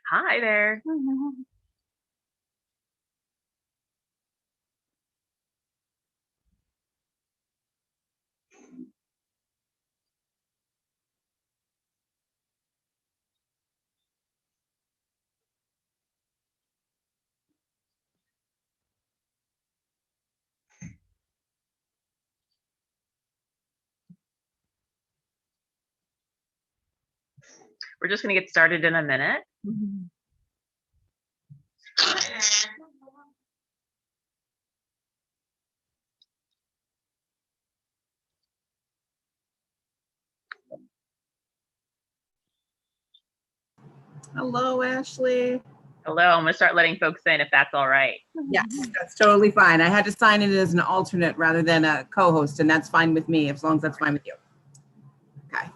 Hi there. We're just going to get started in a minute. Hello, Ashley. Hello, I'm going to start letting folks in if that's all right. Yes, that's totally fine. I had to sign in as an alternate rather than a co-host, and that's fine with me, as long as that's fine with you. Okay.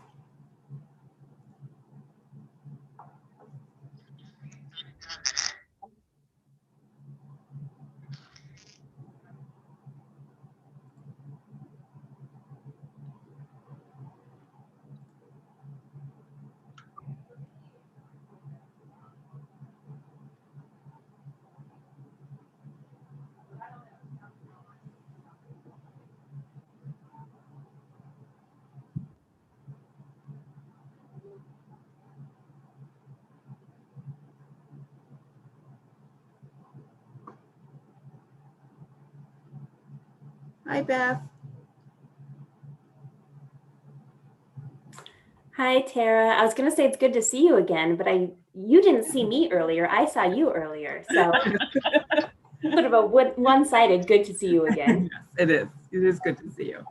Hi, Beth. Hi, Tara. I was going to say it's good to see you again, but you didn't see me earlier. I saw you earlier. So sort of a one-sided good to see you again. Yes, it is. It is good to see you.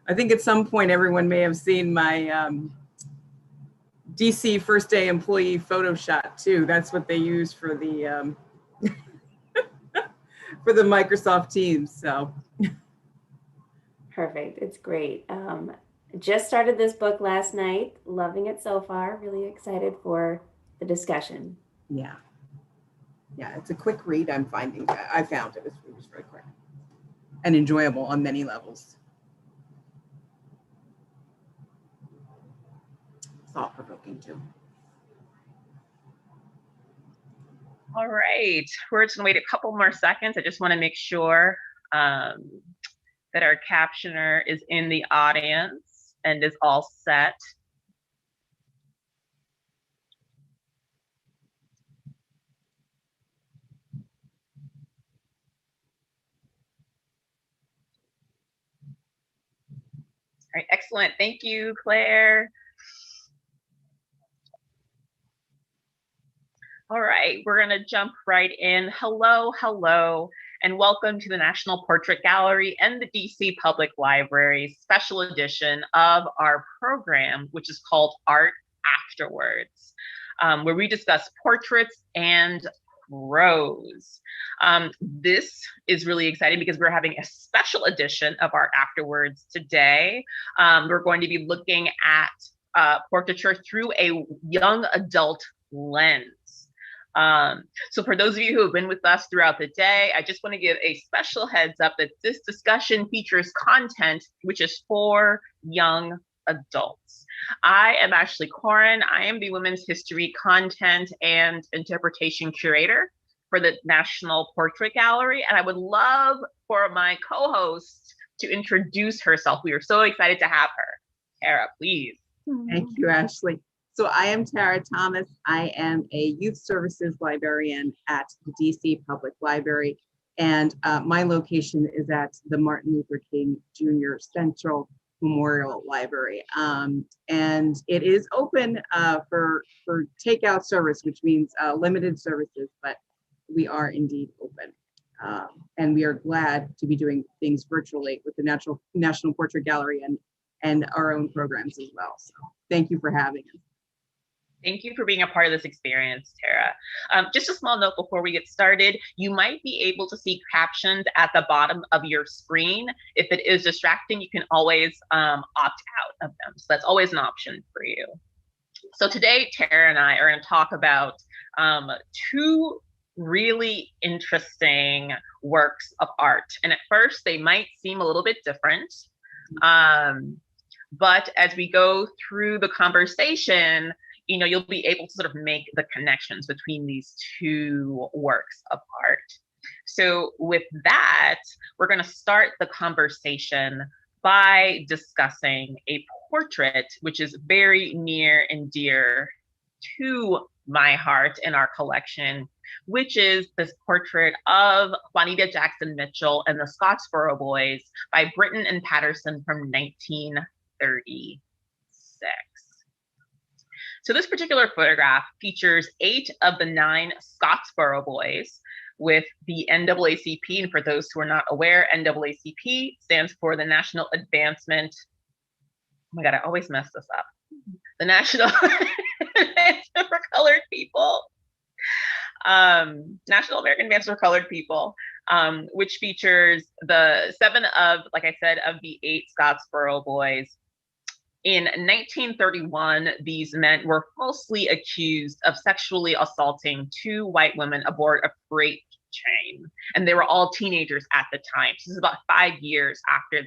I think at some point everyone may have seen my DC first day employee photo shot too. That's what they use for the for the Microsoft Teams. So Perfect. It's great. Just started this book last night. Loving it so far. Really excited for the discussion. yeah, it's a quick read. I'm finding that I found it was very quick and enjoyable on many levels. Thought-provoking too. All right, we're just going to wait a couple more seconds. I just want to make sure that our captioner is in the audience and is all set. All right, excellent. Thank you, Claire. All right, we're going to jump right in. Hello, and welcome to the National Portrait Gallery and the DC Public Library's special edition of our program, which is called Art Afterwards, where we discuss portraits and prose. This is really exciting because we're having a special edition of Art Afterwards today. We're going to be looking at portraiture through a young adult lens. So for those of you who have been with us throughout the day, I just want to give a special heads up that this discussion features content which is for young adults. I am Ashley Corin. I am the Women's History Content and Interpretation Curator for the National Portrait Gallery, and I would love for my co-host to introduce herself. We are so excited to have her. Tara, please. Thank you, Ashley. So I am Tara Thomas. I am a youth services librarian at the DC Public Library, and my location is at the Martin Luther King Jr. Central Memorial Library. And it is open for takeout service, which means limited services, but we are indeed open. And we are glad to be doing things virtually with the National Portrait Gallery and our own programs as well. So thank you for having us. Thank you for being a part of this experience, Tara. Just a small note before we get started, you might be able to see captions at the bottom of your screen. If it is distracting, you can always opt out of them. So that's always an option for you. So today, Tara and I are going to talk about two really interesting works of art. And at first, they might seem a little bit different. But as we go through the conversation, you'll be able to sort of make the connections between these two works of art. So with that, we're going to start the conversation by discussing a portrait, which is very near and dear to my heart in our collection, which is this portrait of Juanita Jackson Mitchell and the Scottsboro Boys by Britton and Patterson from 1936. So this particular photograph features 8 of the 9 Scottsboro Boys with the NAACP. And for those who are not aware, NAACP stands for the National Advancement. Oh my God, I always mess this up. The National Advancement for Colored People. National American Advancement for Colored People, which features the 7 of, like I said, of the 8 Scottsboro Boys. In 1931, these men were falsely accused of sexually assaulting 2 white women aboard a freight train, and they were all teenagers at the time. So this is about 5 years after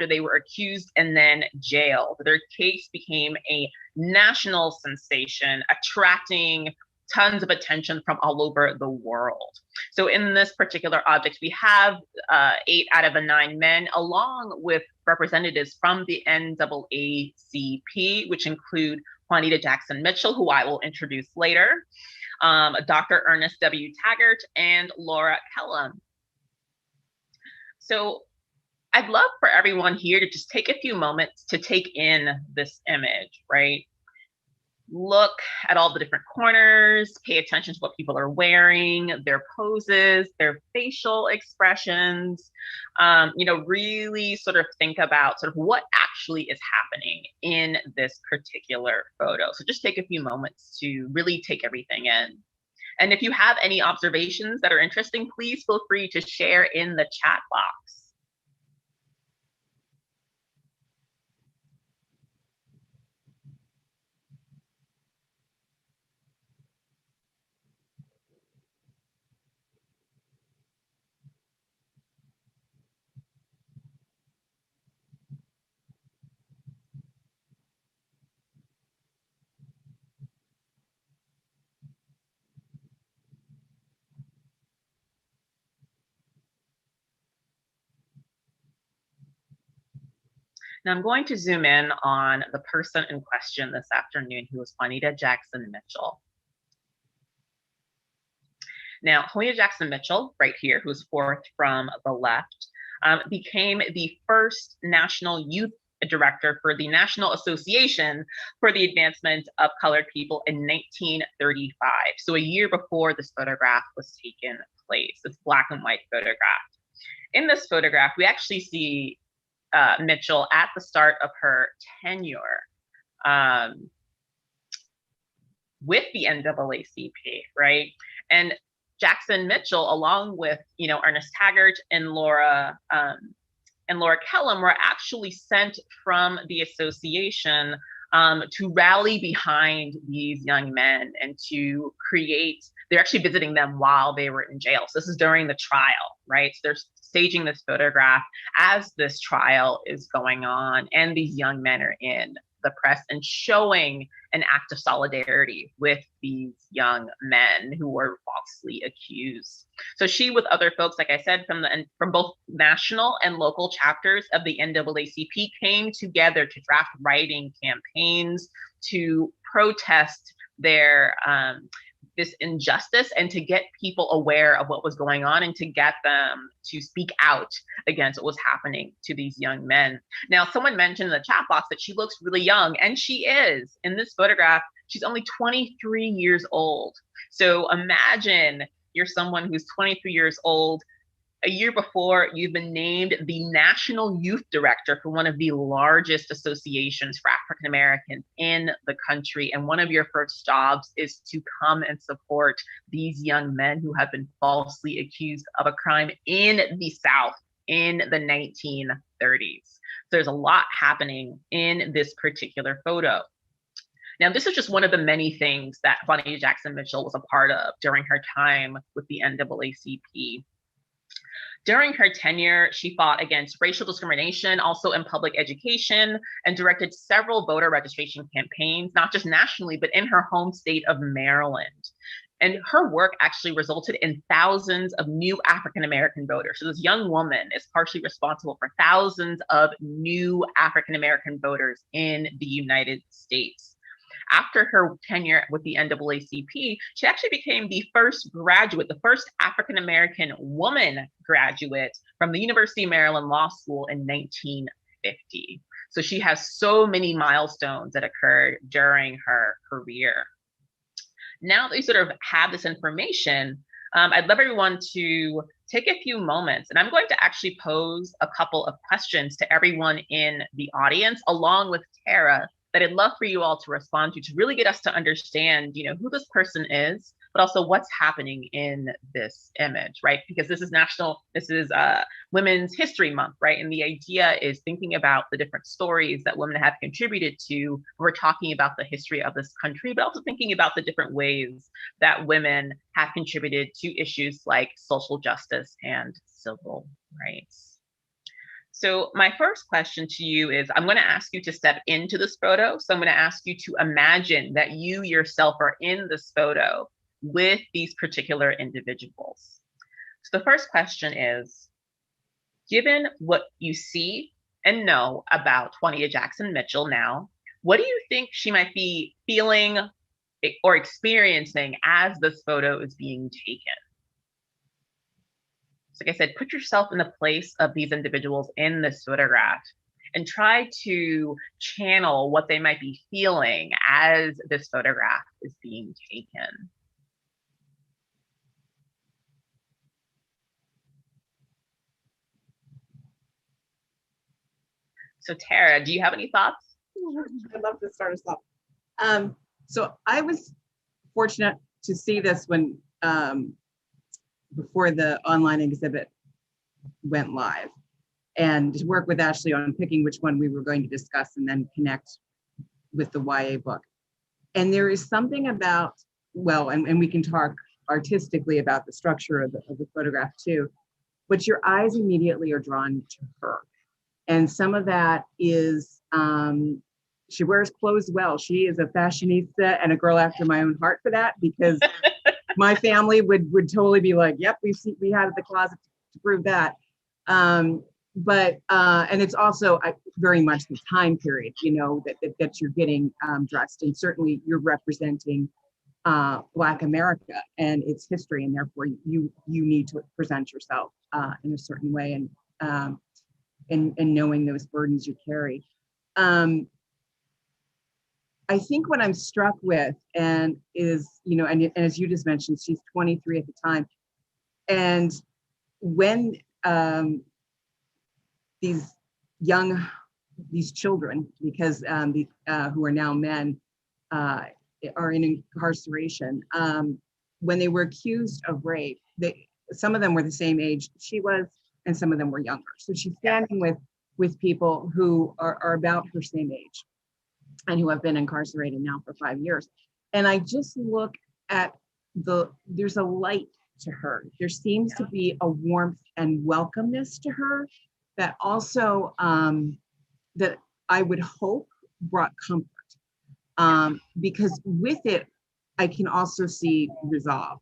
they were accused and then jailed. Their case became a national sensation, attracting tons of attention from all over the world. So in this particular object, we have 8 out of the 9 men, along with representatives from the NAACP, which include Juanita Jackson Mitchell, who I will introduce later, Dr. Ernest W. Taggart, and Laura Kellum. So I'd love for everyone here to just take a few moments to take in this image, right? Look at all the different corners, pay attention to what people are wearing, their poses, their facial expressions, really sort of think about sort of what actually is happening in this particular photo. So just take a few moments to really take everything in. And if you have any observations that are interesting, please feel free to share in the chat box. Now I'm going to zoom in on the person in question this afternoon, who was Juanita Jackson Mitchell. Now, Juanita Jackson Mitchell, right here, who's 4th from the left, became the first national youth director for the National Association for the Advancement of Colored People in 1935. So a year before this photograph was taken place, this black and white photograph. In this photograph, we actually see Mitchell at the start of her tenure with the NAACP, right? And Jackson Mitchell, along with Ernest Taggart and Laura Kellum, were actually sent from the association to rally behind these young men and to create. They're actually visiting them while they were in jail. So this is during the trial, right? So they're staging this photograph as this trial is going on, and these young men are in the press and showing an act of solidarity with these young men who were falsely accused. So she, with other folks, like I said, from both national and local chapters of the NAACP, came together to draft writing campaigns to protest their this injustice and to get people aware of what was going on and to get them to speak out against what was happening to these young men. Now, someone mentioned in the chat box that she looks really young, and she is. In this photograph, she's only 23 years old. So imagine you're someone who's 23 years old. A year before, you've been named the National Youth Director for one of the largest associations for African Americans in the country. And one of your first jobs is to come and support these young men who have been falsely accused of a crime in the South in the 1930s. So there's a lot happening in this particular photo. Now, this is just one of the many things that Juanita Jackson Mitchell was a part of during her time with the NAACP. During her tenure, she fought against racial discrimination, also in public education, and directed several voter registration campaigns, not just nationally, but in her home state of Maryland. And her work actually resulted in thousands of new African-American voters. So this young woman is partially responsible for thousands of new African-American voters in the United States. After her tenure with the NAACP, she actually became the first graduate, the first African-American woman graduate from the University of Maryland Law School in 1950. So she has so many milestones that occurred during her career. Now that we sort of have this information, I'd love everyone to take a few moments, and I'm going to actually pose a couple of questions to everyone in the audience, along with Tara, that I'd love for you all to respond to really get us to understand, who this person is, but also what's happening in this image, right? Because this is Women's History Month, right? And the idea is thinking about the different stories that women have contributed to. We're talking about the history of this country, but also thinking about the different ways that women have contributed to issues like social justice and civil rights. So my first question to you is, I'm going to ask you to step into this photo. So I'm going to ask you to imagine that you yourself are in this photo with these particular individuals. So the first question is, given what you see and know about Juanita Jackson Mitchell now, what do you think she might be feeling or experiencing as this photo is being taken? So like I said, put yourself in the place of these individuals in this photograph and try to channel what they might be feeling as this photograph is being taken. So Tara, do you have any thoughts? I'd love to start us off. So I was fortunate to see this when before the online exhibit went live, and to work with Ashley on picking which one we were going to discuss and then connect with the YA book. And there is something about, well, and we can talk artistically about the structure of the photograph too, but your eyes immediately are drawn to her. And some of that is, she wears clothes well. She is a fashionista and a girl after my own heart for that, because my family would totally be like, yep, we had the closet to prove that. And it's also very much the time period, that you're getting dressed. And certainly you're representing Black America and its history. And therefore you need to present yourself in a certain way, and knowing those burdens you carry. I think what I'm struck with and as you just mentioned, she's 23 at the time. And when these children, because who are now men, are in incarceration, when they were accused of rape, some of them were the same age she was, and some of them were younger. So she's standing with people who are about her same age and who have been incarcerated now for 5 years. And I just look at there's a light to her. There seems to be a warmth and welcomeness to her that also, that I would hope brought comfort. Because with it, I can also see resolve.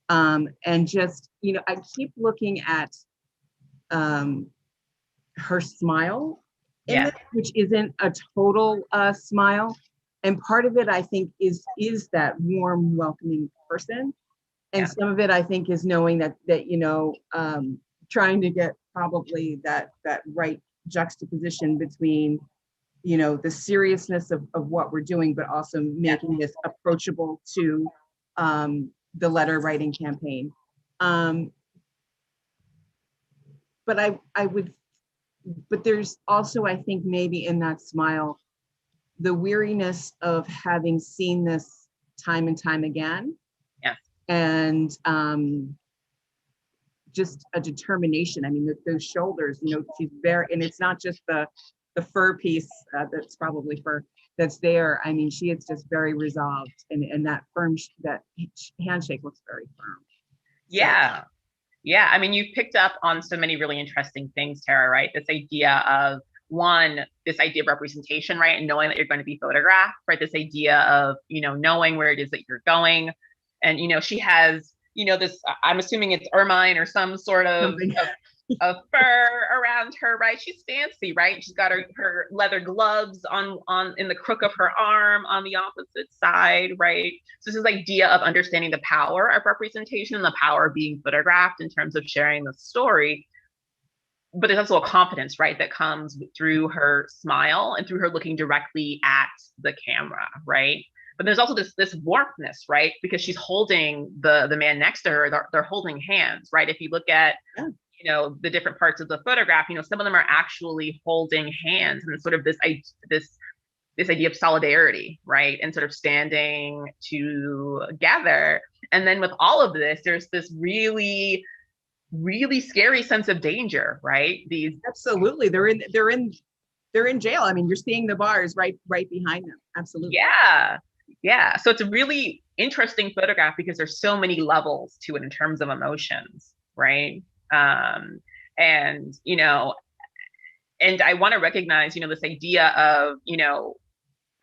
And just, I keep looking at her smile, which isn't a total smile. And part of it, I think, is that warm, welcoming person. And some of it, I think, is knowing that trying to get probably that right juxtaposition between, the seriousness of what we're doing, but also making this approachable to the letter writing campaign. But there's also, I think, maybe in that smile, the weariness of having seen this time and time again. Yeah. And just a determination. I mean, those shoulders, she's very, and it's not just the fur piece that's probably fur that's there. I mean, she is just very resolved, and that handshake looks very firm. Yeah. Yeah, I mean, you've picked up on so many really interesting things, Tara, right? This idea of one, this idea of representation, right? And knowing that you're going to be photographed, right? This idea of, knowing where it is that you're going. And, she has, this, I'm assuming it's ermine or some sort of fur around her, right? She's fancy, right? She's got her leather gloves on in the crook of her arm on the opposite side, right? So this idea of understanding the power of representation and the power of being photographed in terms of sharing the story. But there's also a confidence, right, that comes through her smile and through her looking directly at the camera, right? But there's also this warmthness, right? Because she's holding the man next to her. They're holding hands, right? If you look at the different parts of the photograph, some of them are actually holding hands, and sort of this idea of solidarity, right? And sort of standing together. And then with all of this, there's this really, really scary sense of danger, right? Absolutely. They're in jail. I mean, you're seeing the bars right behind them. Absolutely. Yeah. So it's a really interesting photograph because there's so many levels to it in terms of emotions, right? And I want to recognize, this idea of,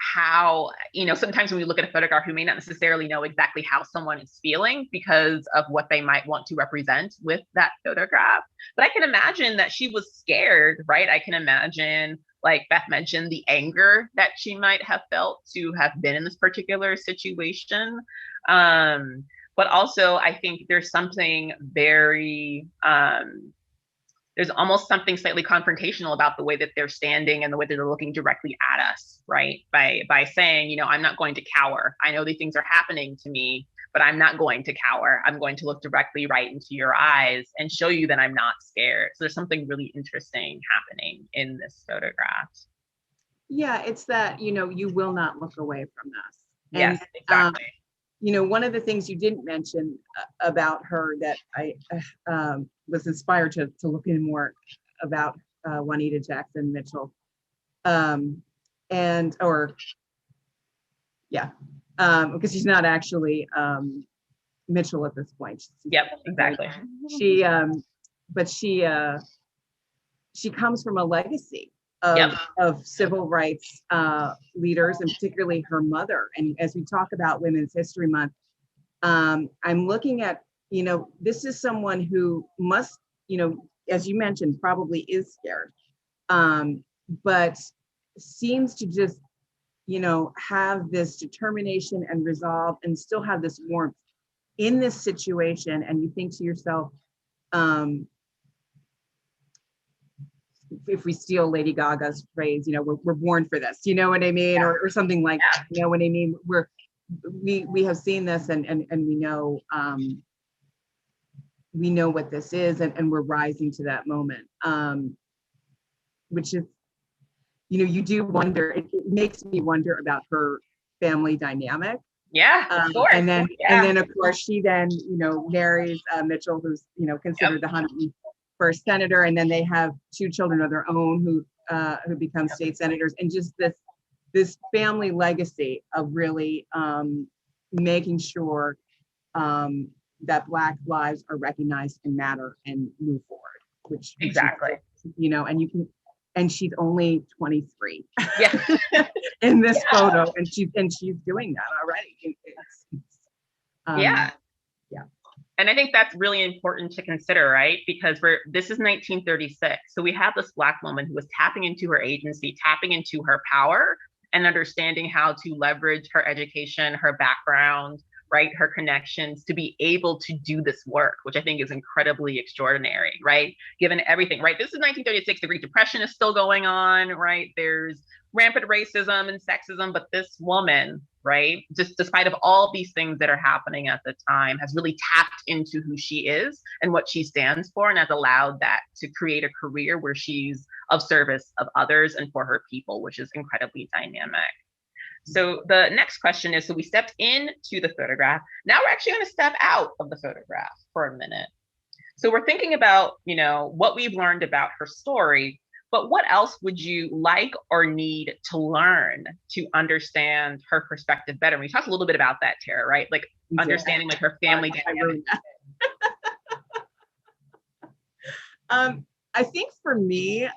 how, sometimes when we look at a photograph, we may not necessarily know exactly how someone is feeling because of what they might want to represent with that photograph. But I can imagine that she was scared, right? I can imagine, like Beth mentioned, the anger that she might have felt to have been in this particular situation. But also, I think there's something very, there's almost something slightly confrontational about the way that they're standing and the way that they're looking directly at us, right? By saying, I'm not going to cower. I know these things are happening to me, but I'm not going to cower. I'm going to look directly right into your eyes and show you that I'm not scared. So there's something really interesting happening in this photograph. Yeah, it's that, you will not look away from us. Yes, exactly. One of the things you didn't mention about her that I was inspired to look in more about Juanita Jackson Mitchell, because she's not actually Mitchell at this point. Yep, exactly. She comes from a legacy of civil rights leaders, and particularly her mother. And as we talk about Women's History Month, I'm looking at, this is someone who must, as you mentioned, probably is scared, but seems to just, have this determination and resolve and still have this warmth in this situation. And you think to yourself, if we steal Lady Gaga's phrase, we're born for this, you know what I mean? Or something like that, you know what I mean? We have seen this and we know what this is, and we're rising to that moment, which is, you do wonder, it makes me wonder about her family dynamic. Yeah, of course. And then of course she then, marries Mitchell, who's, considered the 101st senator. And then they have 2 children of their own who become state senators, and just this family legacy of really making sure that Black lives are recognized and matter and move forward, which exactly, and she's only 23 in this photo, and she's doing that already. Yeah. And I think that's really important to consider, right? Because this is 1936. So we have this Black woman who was tapping into her agency, tapping into her power, and understanding how to leverage her education, her background, right, her connections to be able to do this work, which I think is incredibly extraordinary, right? Given everything, right? This is 1936, the Great Depression is still going on, right? There's rampant racism and sexism, but this woman, right, just despite of all these things that are happening at the time, has really tapped into who she is and what she stands for, and has allowed that to create a career where she's of service of others and for her people, which is incredibly dynamic. So the next question is, so we stepped into the photograph. Now we're actually going to step out of the photograph for a minute. So we're thinking about, what we've learned about her story, but what else would you like or need to learn to understand her perspective better? And we talked a little bit about that, Tara, right? Like understanding like her family dynamic. I think for me,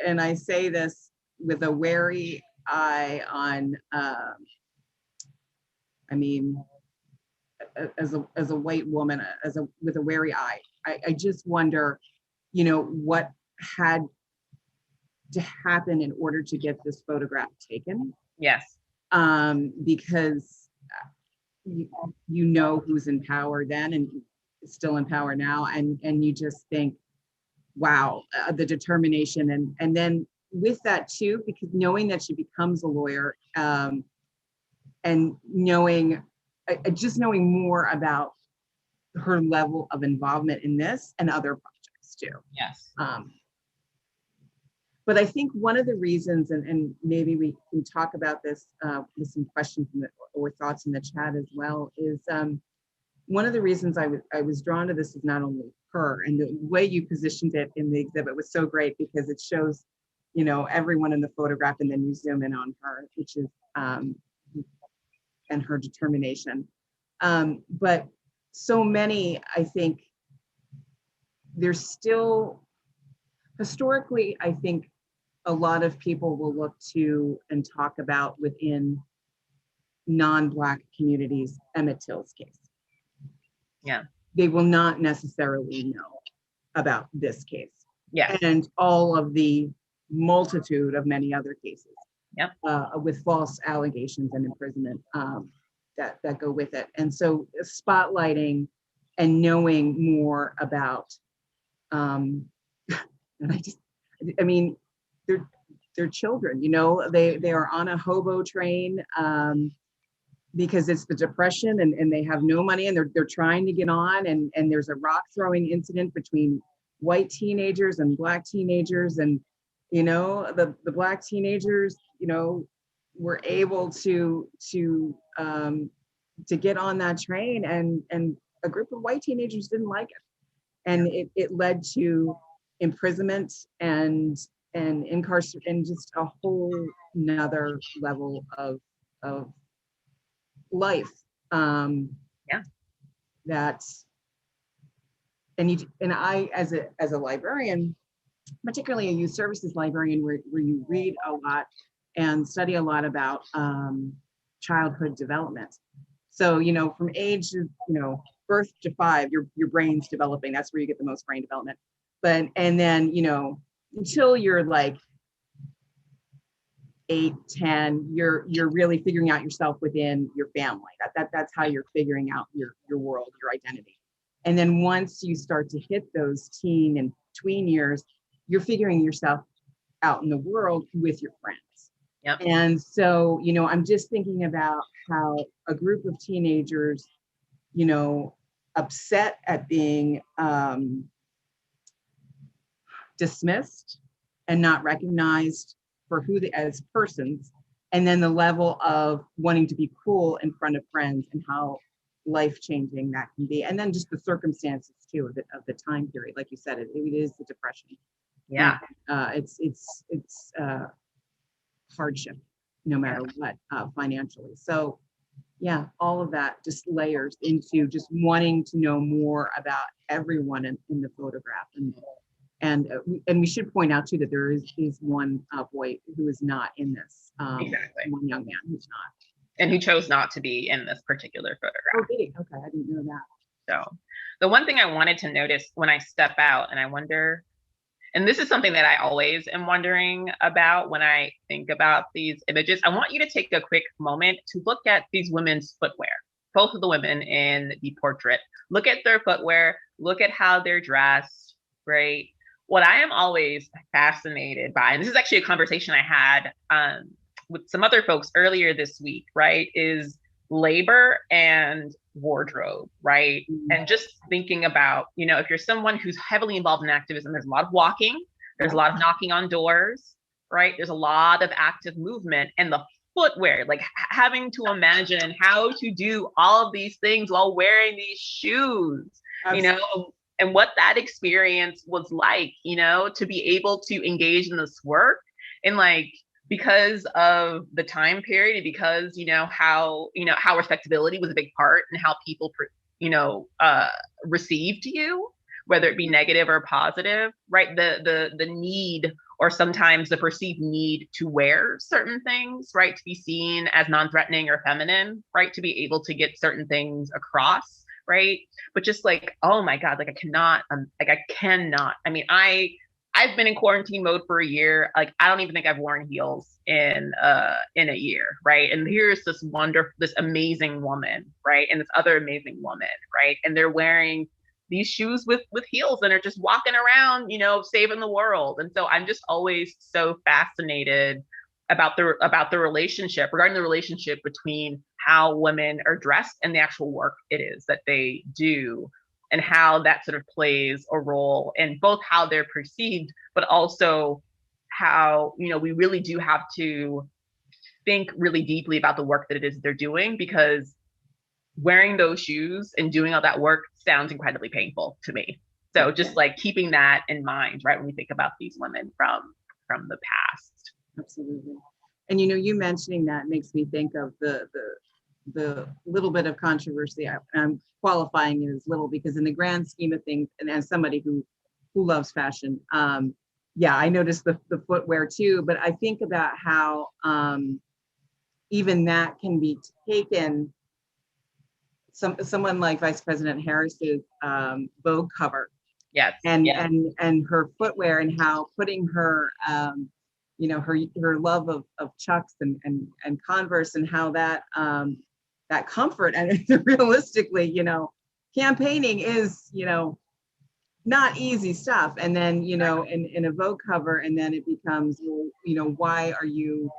and I say this with a wary eye on, as a white woman, with a wary eye, I just wonder, what had to happen in order to get this photograph taken. Yes. Because you know who's in power then and still in power now, and you just think, wow, the determination, and then with that too, because knowing that she becomes a lawyer, and knowing more about her level of involvement in this and other projects too. Yes. But I think one of the reasons, and maybe we can talk about this with some questions or thoughts in the chat as well, is one of the reasons I was drawn to this is not only her, and the way you positioned it in the exhibit was so great, because it shows, everyone in the photograph, and then you zoom in on her, which is, and her determination. But so many, I think, there's still, historically, I think a lot of people will look to and talk about within non-Black communities, Emmett Till's case. Yeah. They will not necessarily know about this case. Yeah. And all of the multitude of many other cases. Yep. With false allegations and imprisonment that go with it. And so spotlighting and knowing more about, and they're children, they are on a hobo train because it's the Depression, and they have no money, and they're trying to get on, and there's a rock throwing incident between white teenagers and Black teenagers, and the Black teenagers were able to get on that train, and a group of white teenagers didn't like it, and it led to imprisonment and incarceration, and just a whole nother level of life. That's, and I, as a librarian, particularly a youth services librarian, where you read a lot and study a lot about childhood development. So, from age of, birth to 5, your brain's developing. That's where you get the most brain development. And then, until you're like 8, 10, you're really figuring out yourself within your family. That's how you're figuring out your world, your identity. And then once you start to hit those teen and tween years, you're figuring yourself out in the world with your friends. Yep. And so, I'm just thinking about how a group of teenagers, upset at being dismissed and not recognized for who they as persons, and then the level of wanting to be cool in front of friends, and how life-changing that can be, and then just the circumstances too of the time period. Like you said, it is the Depression. Yeah. It's hardship, no matter what, financially. So yeah, all of that just layers into just wanting to know more about everyone in the photograph. And we should point out too that there is one boy who is not in this. Exactly. One young man who's not. And who chose not to be in this particular photograph. Oh, did he? Okay, I didn't know that. So the one thing I wanted to notice when I step out, and I wonder, and this is something that I always am wondering about when I think about these images, I want you to take a quick moment to look at these women's footwear, both of the women in the portrait. Look at their footwear, look at how they're dressed, right? What I am always fascinated by, and this is actually a conversation I had with some other folks earlier this week, right, is labor and wardrobe, right? And just thinking about, if you're someone who's heavily involved in activism, there's a lot of walking, there's a lot of knocking on doors, right? There's a lot of active movement, and the footwear, like having to imagine how to do all of these things while wearing these shoes, and what that experience was like, to be able to engage in this work, and because of the time period, and because how respectability was a big part, and how people received you, whether it be negative or positive, right? The need, or sometimes the perceived need, to wear certain things, right? To be seen as non-threatening or feminine, right? To be able to get certain things across, right? But just like, oh my God, like I cannot. I mean, I've been in quarantine mode for a year. Like, I don't even think I've worn heels in a year, right? And here's this amazing woman, right? And this other amazing woman, right? And they're wearing these shoes with heels and are just walking around, saving the world. And so I'm just always so fascinated about the relationship, regarding the relationship between how women are dressed and the actual work it is that they do, and how that sort of plays a role in both how they're perceived, but also how, we really do have to think really deeply about the work that it is they're doing, because wearing those shoes and doing all that work sounds incredibly painful to me. So just like keeping that in mind, right, when we think about these women from the past. Absolutely. And you mentioning that makes me think of the little bit of controversy. I'm qualifying it as little, because in the grand scheme of things, and as somebody who loves fashion, I noticed the footwear too, but I think about how even that can be taken. Someone like Vice President Harris's Vogue cover, yes, and her footwear, and how putting her her love of Chucks and Converse, and how that that comfort, and realistically, campaigning is not easy stuff. And then in a Vogue cover, and then it becomes, why are you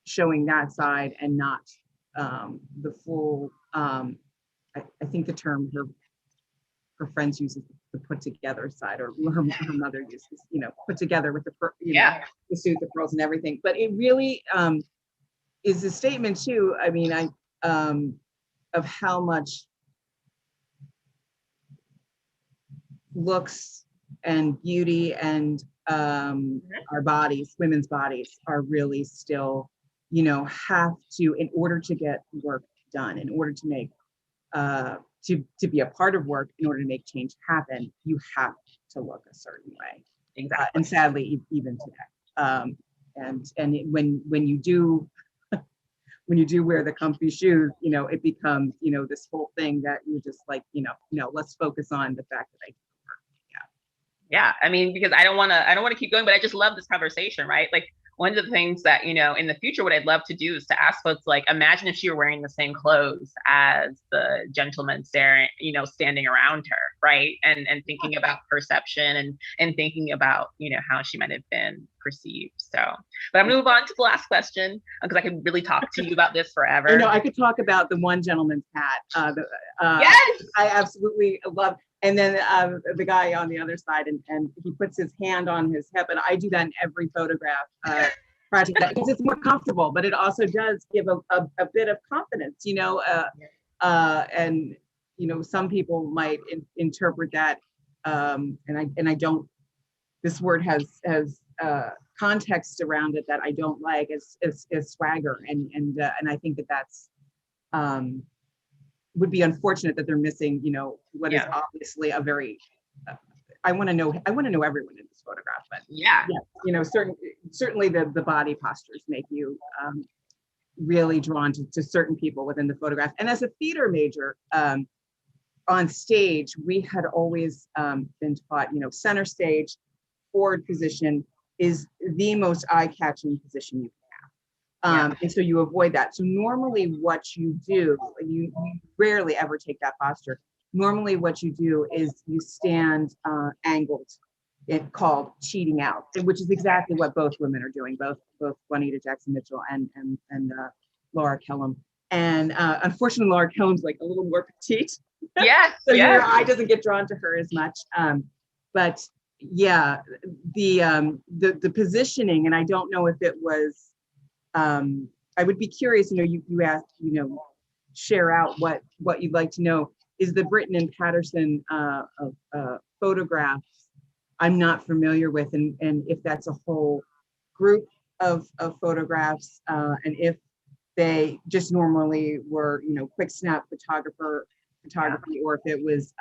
showing that side and not the full I think the term her friends uses, the put together side, or her mother uses, put together with the the suit, the pearls and everything. But it really is a statement too. I mean, of how much looks and beauty and our bodies, women's bodies, are really still, have to, in order to get work done, in order to make to be a part of work, in order to make change happen, you have to look a certain way. Exactly. And sadly, even today. And when you do wear the comfy shoes, it becomes, this whole thing that you're just like, let's focus on the fact that I do work. Yeah. I mean, because I don't want to keep going, but I just love this conversation, right? Like, one of the things that, in the future, what I'd love to do is to ask folks, like, imagine if she were wearing the same clothes as the gentleman standing around her, right? And thinking about perception and thinking about, how she might have been perceived. So, but I'm gonna move on to the last question, because I could really talk to you about this forever. I know, I could talk about the one gentleman's hat. Yes! I absolutely love. And then the guy on the other side, and he puts his hand on his hip, and I do that in every photograph, practically, because it's more comfortable, but it also does give a bit of confidence, and some people might interpret that, and I don't. This word has context around it that I don't like, as swagger, and I think that's. Would be unfortunate that they're missing, what is obviously a very. I want to know everyone in this photograph, but certainly the body postures make you really drawn to certain people within the photograph. And as a theater major, on stage, we had always been taught, center stage, forward position is the most eye-catching position you can. And so you avoid that. So normally what you do, you rarely ever take that posture. Normally what you do is you stand angled. It's called cheating out, which is exactly what both women are doing, both Juanita Jackson-Mitchell and Laura Kellum. And unfortunately, Laura Kellum's like a little more petite. So your eye doesn't get drawn to her as much. But yeah, the positioning, and I don't know if it was, I would be curious, you asked, share out what you'd like to know. Is the Britton and Patterson photographs I'm not familiar with, and if that's a whole group of photographs, and if they just normally were, quick snap photography, or if it was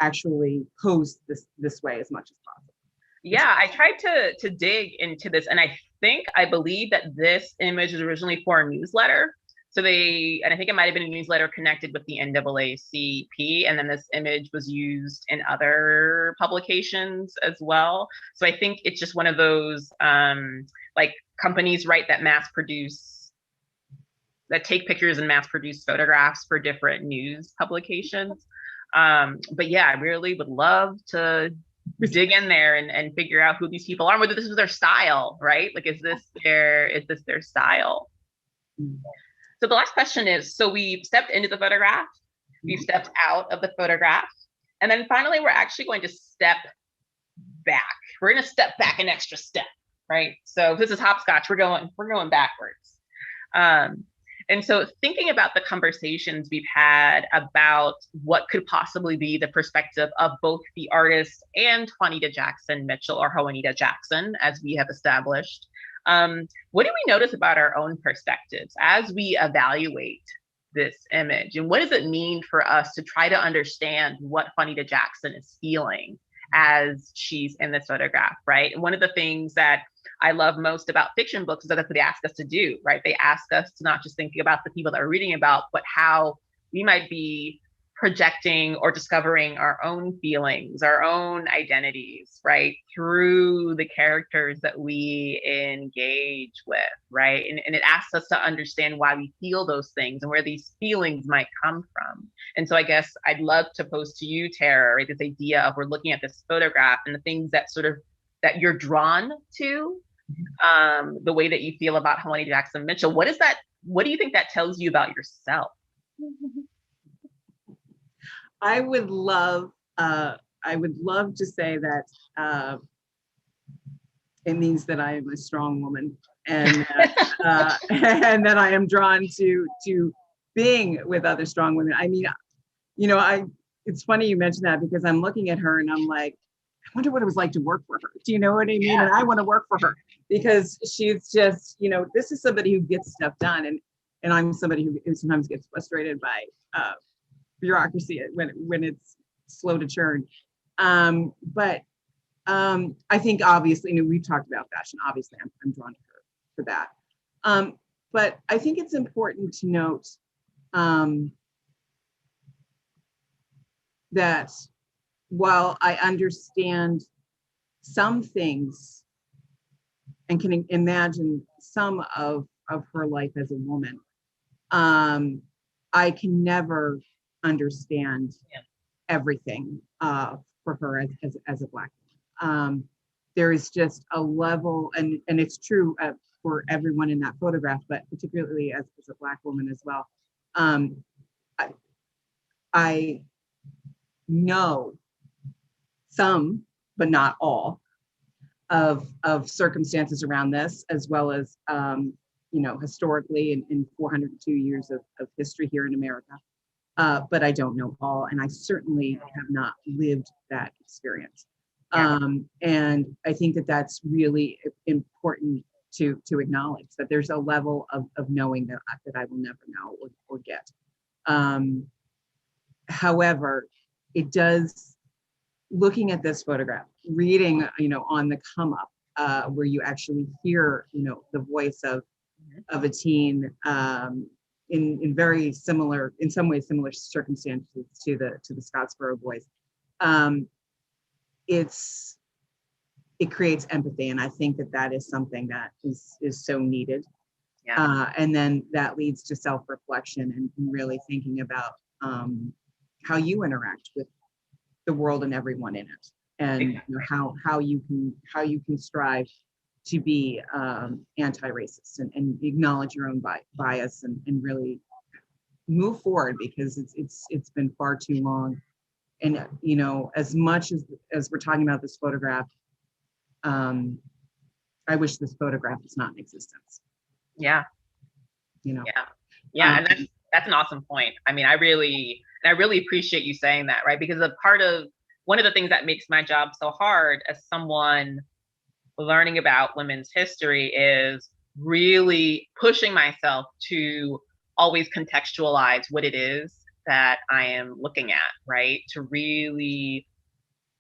actually posed this way as much as possible. Yeah, I tried to dig into this, and I believe that this image was originally for a newsletter. So and I think it might have been a newsletter connected with the NAACP, and then this image was used in other publications as well. So I think it's just one of those like companies, right, that take pictures and mass produce photographs for different news publications. But yeah, I really would love to dig in there and figure out who these people are, whether this is their style, right? Like, is this their style? So the last question is, so we've stepped into the photograph, we've stepped out of the photograph, and then finally we're actually going to step back. We're going to step back an extra step, right? So if this is hopscotch, we're going backwards. And so thinking about the conversations we've had about what could possibly be the perspective of both the artist and Juanita Jackson Mitchell, or Juanita Jackson, as we have established, what do we notice about our own perspectives as we evaluate this image? And what does it mean for us to try to understand what Juanita Jackson is feeling as she's in this photograph, right? And one of the things that I love most about fiction books is that that's what they ask us to do, right? They ask us to not just think about the people that we're reading about, but how we might be projecting or discovering our own feelings, our own identities, right? Through the characters that we engage with, right? And it asks us to understand why we feel those things and where these feelings might come from. And so I guess I'd love to pose to you, Tara, right, this idea of we're looking at this photograph and the things that that you're drawn to, the way that you feel about Juanita Jackson Mitchell. What do you think that tells you about yourself? I would love to say that it means that I am a strong woman, and and that I am drawn to being with other strong women. I mean, it's funny you mentioned that, because I'm looking at her and I'm like, I wonder what it was like to work for her. Do you know what I mean? Yeah. And I want to work for her, because she's just, this is somebody who gets stuff done, and I'm somebody who sometimes gets frustrated by bureaucracy when it's slow to churn. But I think obviously, we've talked about fashion. Obviously, I'm drawn to her for that. But I think it's important to note that while I understand some things and can imagine some of her life as a woman, I can never understand everything for her as a Black woman. There is just a level, and it's true for everyone in that photograph, but particularly as a Black woman as well. I know some, but not all, of circumstances around this, as well as historically in 402 years of history here in America. But I don't know all, and I certainly have not lived that experience. And I think that that's really important to acknowledge, that there's a level of knowing that I will never know or get. However, it does, looking at this photograph, reading, on the come up, where you actually hear, the voice of a teen in very similar, in some ways similar circumstances to the Scottsboro boys. It creates empathy, and I think that is something that is so needed. Yeah. And then that leads to self-reflection and really thinking about how you interact with the world and everyone in it, and how you can strive to be anti-racist and acknowledge your own bias and really move forward, because it's been far too long. And as much as we're talking about this photograph, I wish this photograph was not in existence. Yeah. Yeah, and that's an awesome point. I mean, I really appreciate you saying that, right? Because one of the things that makes my job so hard as someone learning about women's history is really pushing myself to always contextualize what it is that I am looking at, right? To really,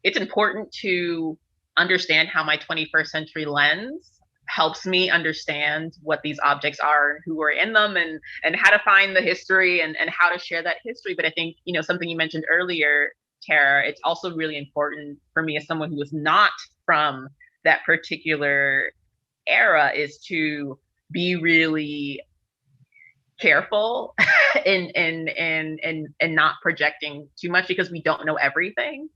it's important to understand how my 21st century lens helps me understand what these objects are and who are in them, and how to find the history, and how to share that history. But I think, something you mentioned earlier, Tara, it's also really important for me as someone who is not from that particular era, is to be really careful and not projecting too much, because we don't know everything,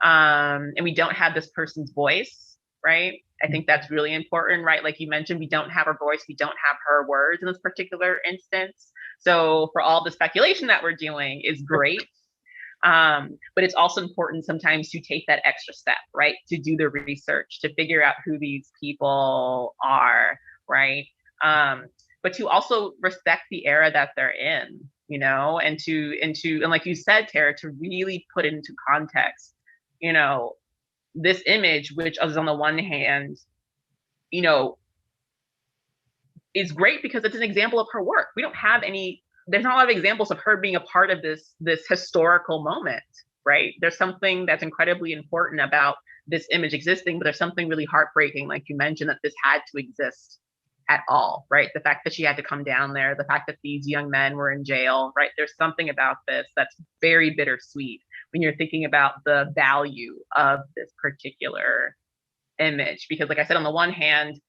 and we don't have this person's voice, right? I think that's really important, right? Like you mentioned, we don't have her voice, we don't have her words in this particular instance. So for all the speculation that we're doing is great, but it's also important sometimes to take that extra step, right? To do the research, to figure out who these people are, right? But to also respect the era that they're in, and like you said, Tara, to really put it into context, this image, which is on the one hand, is great because it's an example of her work. We don't have there's not a lot of examples of her being a part of this historical moment, right? There's something that's incredibly important about this image existing, but there's something really heartbreaking, like you mentioned, that this had to exist at all, right? The fact that she had to come down there, the fact that these young men were in jail, right? There's something about this that's very bittersweet when you're thinking about the value of this particular image. Because like I said, on the one hand,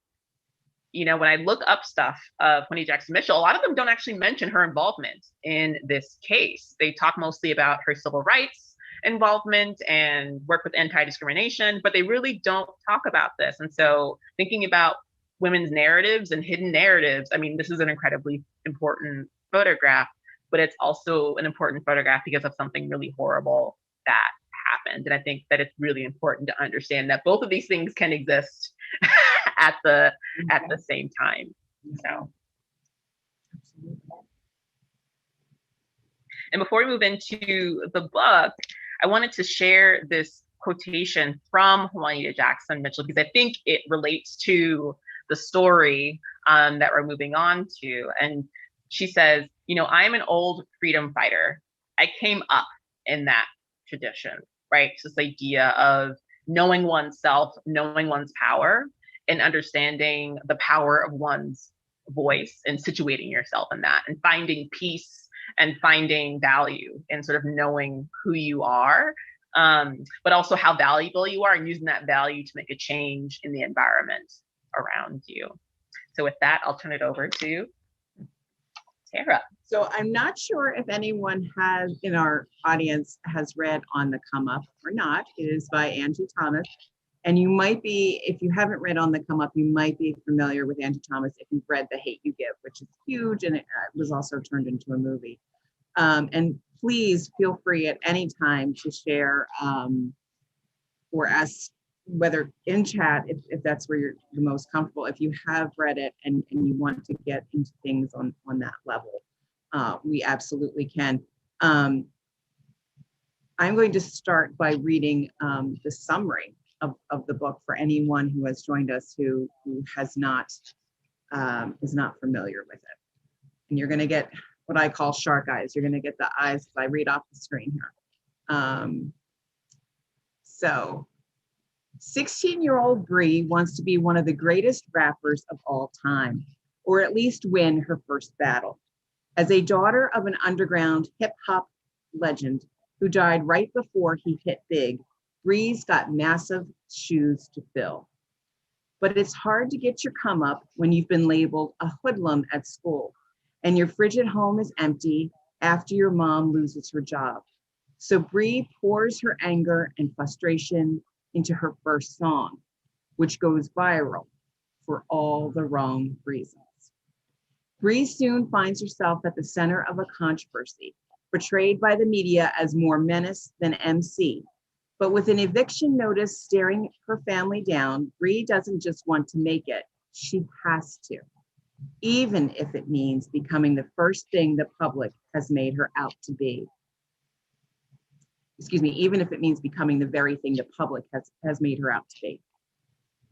when I look up stuff of Juanita Jackson Mitchell, a lot of them don't actually mention her involvement in this case. They talk mostly about her civil rights involvement and work with anti-discrimination, but they really don't talk about this. And so thinking about women's narratives and hidden narratives, I mean, this is an incredibly important photograph, but it's also an important photograph because of something really horrible that happened. And I think that it's really important to understand that both of these things can exist at the same time. So, and before we move into the book, I wanted to share this quotation from Juanita Jackson Mitchell, because I think it relates to the story that we're moving on to. And she says, I'm an old freedom fighter. I came up in that tradition, right? It's this idea of knowing oneself, knowing one's power, and understanding the power of one's voice and situating yourself in that, and finding peace and finding value and sort of knowing who you are, but also how valuable you are, and using that value to make a change in the environment around you. So with that, I'll turn it over to Tara. So I'm not sure if anyone in our audience has read On the Come Up or not. It is by Angie Thomas. And you might be, if you haven't read On the Come Up, you might be familiar with Angie Thomas if you've read The Hate U Give, which is huge, and it was also turned into a movie. And please feel free at any time to share or ask, whether in chat, if that's where you're the most comfortable, if you have read it and you want to get into things on that level, we absolutely can. I'm going to start by reading the summary of the book for anyone who has joined us who has not is not familiar with it. And you're going to get what I call shark eyes. You're going to get the eyes as I read off the screen here. So 16-year-old Bree wants to be one of the greatest rappers of all time, or at least win her first battle. As a daughter of an underground hip-hop legend who died right before he hit big, Bree's got massive shoes to fill. But it's hard to get your come up when you've been labeled a hoodlum at school and your frigid home is empty after your mom loses her job. So Bree pours her anger and frustration into her first song, which goes viral for all the wrong reasons. Bree soon finds herself at the center of a controversy, portrayed by the media as more menace than MC. But with an eviction notice staring her family down, Bree doesn't just want to make it, she has to, even if it means becoming the first thing the public has made her out to be. Excuse me, even if it means becoming the very thing the public has made her out to be.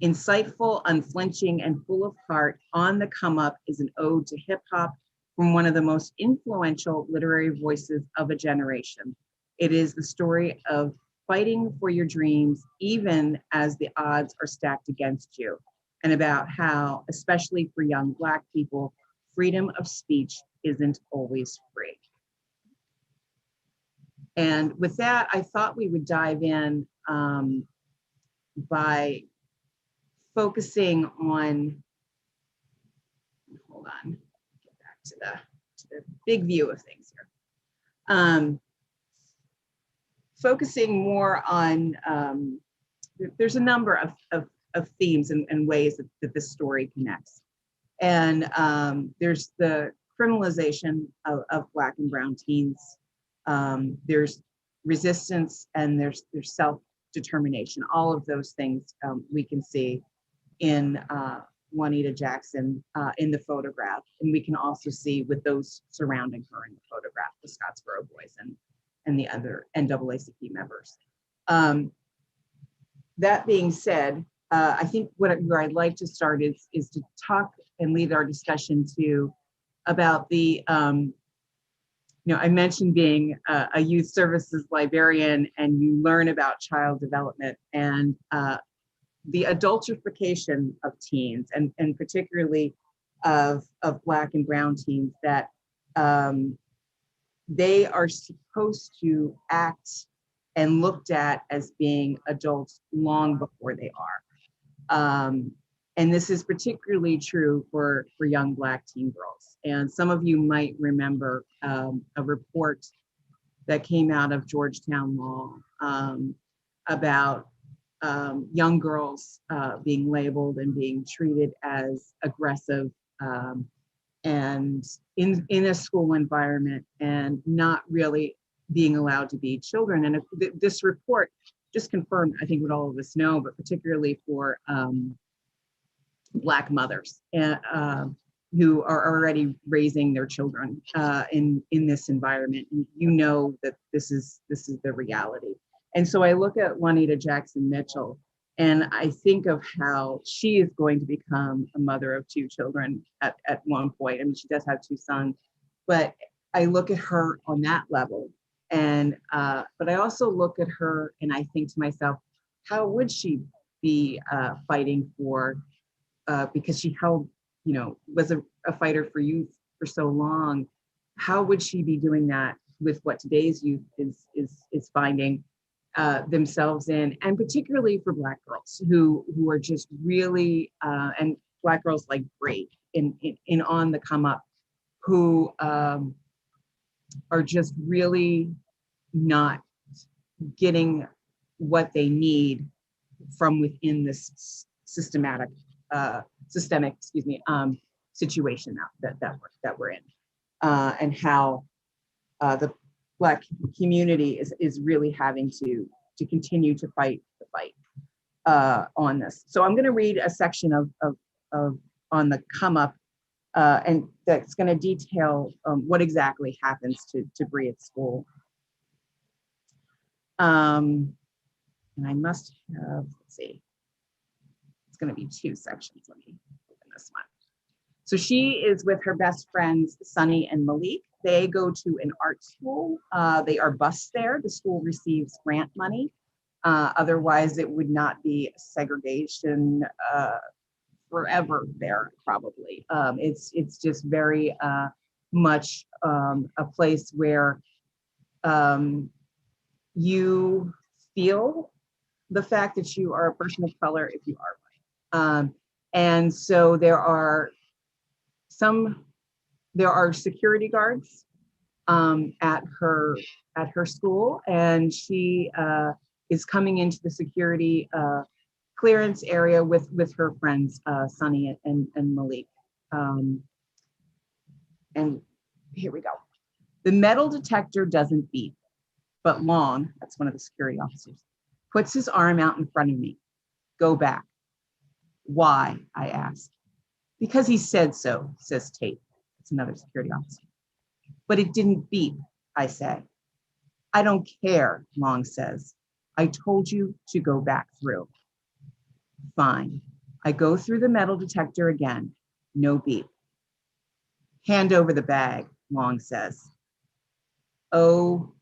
Insightful, unflinching, and full of heart, On the Come Up is an ode to hip hop, from one of the most influential literary voices of a generation. It is the story of fighting for your dreams, even as the odds are stacked against you, and about how, especially for young Black people, freedom of speech isn't always free. And with that, I thought we would dive in by focusing on, hold on, get back to the big view of things here. Focusing more on, there's a number of themes and ways that this story connects. And there's the criminalization of Black and brown teens. There's resistance, and there's self-determination. All of those things we can see in Juanita Jackson in the photograph. And we can also see with those surrounding her in the photograph, the Scottsboro Boys and the other NAACP members. That being said, I think where I'd like to start is to talk and lead our discussion to about the, I mentioned being a youth services librarian, and you learn about child development and the adultification of teens, and particularly of Black and brown teens, that they are supposed to act and looked at as being adults long before they are. And this is particularly true for young Black teen girls. And some of you might remember a report that came out of Georgetown Law about young girls being labeled and being treated as aggressive and in a school environment, and not really being allowed to be children. And this report just confirmed, I think, what all of us know, but particularly for Black mothers who are already raising their children in this environment. You know that this is the reality. And so I look at Juanita Jackson Mitchell, and I think of how she is going to become a mother of two children at one point. I mean, she does have two sons, but I look at her on that level. And but I also look at her and I think to myself, how would she be fighting for, because she held, was a fighter for youth for so long. How would she be doing that with what today's youth is finding themselves in, and particularly for Black girls who are just really, and Black girls like Break in on the come up, who are just really not getting what they need from within this systemic, situation that we're in, and how the Black community is really having to continue to fight the fight on this. So I'm going to read a section of on the come up, and that's going to detail what exactly happens to Bree at school. And I must have, let's see, it's going to be two sections. Let me open this one. So she is with her best friends, Sunny and Malik. They go to an art school. They are bused there. The school receives grant money. Otherwise, it would not be segregation forever there, probably. It's just very much a place where you feel the fact that you are a person of color if you are white. And so there are security guards at her school, and she is coming into the security clearance area with her friends, Sunny and Malik. And here we go. The metal detector doesn't beep, but Long, that's one of the security officers, puts his arm out in front of me. Go back. Why? I ask. Because he said so, says Tate. It's another security officer. But it didn't beep, I say. I don't care, Long says. I told you to go back through. Fine. I go through the metal detector again. No beep. Hand over the bag, Long says. Oh,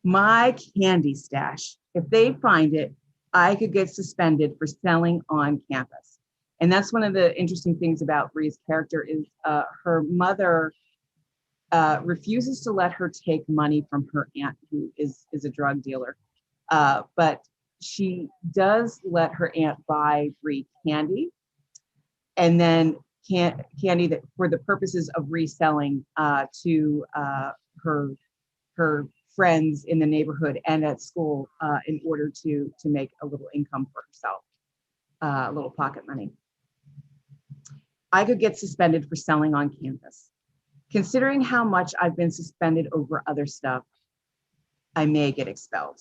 my candy stash. If they find it, I could get suspended for selling on campus. And that's one of the interesting things about Bree's character is her mother refuses to let her take money from her aunt, who is a drug dealer. But she does let her aunt buy Bree candy, and then candy that for the purposes of reselling to her friends in the neighborhood and at school in order to make a little income for herself, a little pocket money. I could get suspended for selling on campus. Considering how much I've been suspended over other stuff, I may get expelled.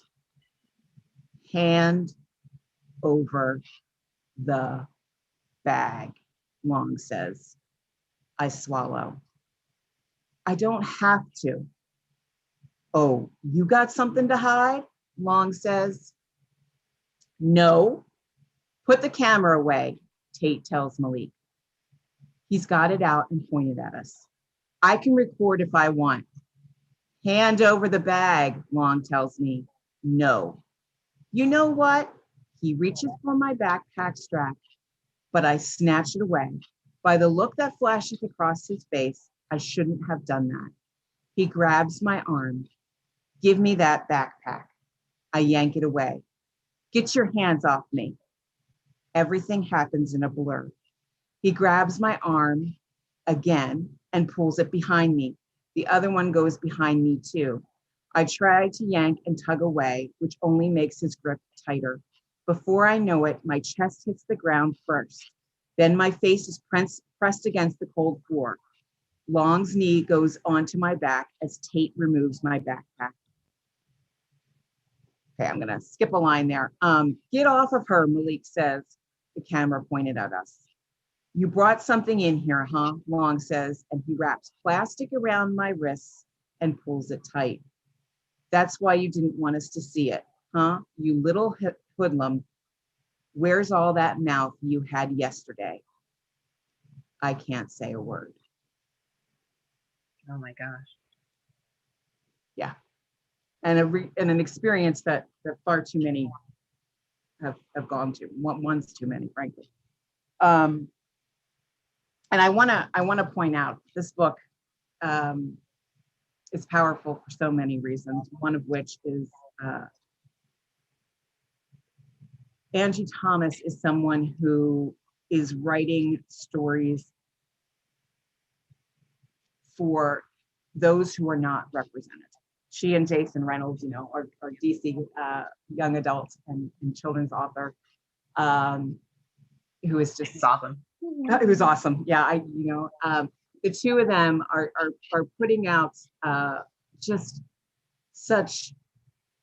Hand over the bag, Long says. I swallow. I don't have to. Oh, you got something to hide? Long says. No. Put the camera away, Tate tells Malik. He's got it out and pointed at us. I can record if I want. Hand over the bag, Long tells me. No. You know what? He reaches for my backpack strap, but I snatch it away. By the look that flashes across his face, I shouldn't have done that. He grabs my arm. Give me that backpack. I yank it away. Get your hands off me. Everything happens in a blur. He grabs my arm again and pulls it behind me. The other one goes behind me too. I try to yank and tug away, which only makes his grip tighter. Before I know it, my chest hits the ground first. Then my face is pressed against the cold floor. Long's knee goes onto my back as Tate removes my backpack. Okay, I'm gonna skip a line there. Get off of her, Malik says, the camera pointed at us. You brought something in here, huh? Long says, and he wraps plastic around my wrists and pulls it tight. That's why you didn't want us to see it, huh? You little hoodlum. Where's all that mouth you had yesterday? I can't say a word. Oh my gosh. Yeah. And an experience that far too many have gone to. One's too many, frankly. And I wanna point out this book is powerful for so many reasons. One of which is Angie Thomas is someone who is writing stories for those who are not represented. She and Jason Reynolds, you know, are DC young adult and children's author, who is just awesome. It was awesome. Yeah, the two of them are putting out just such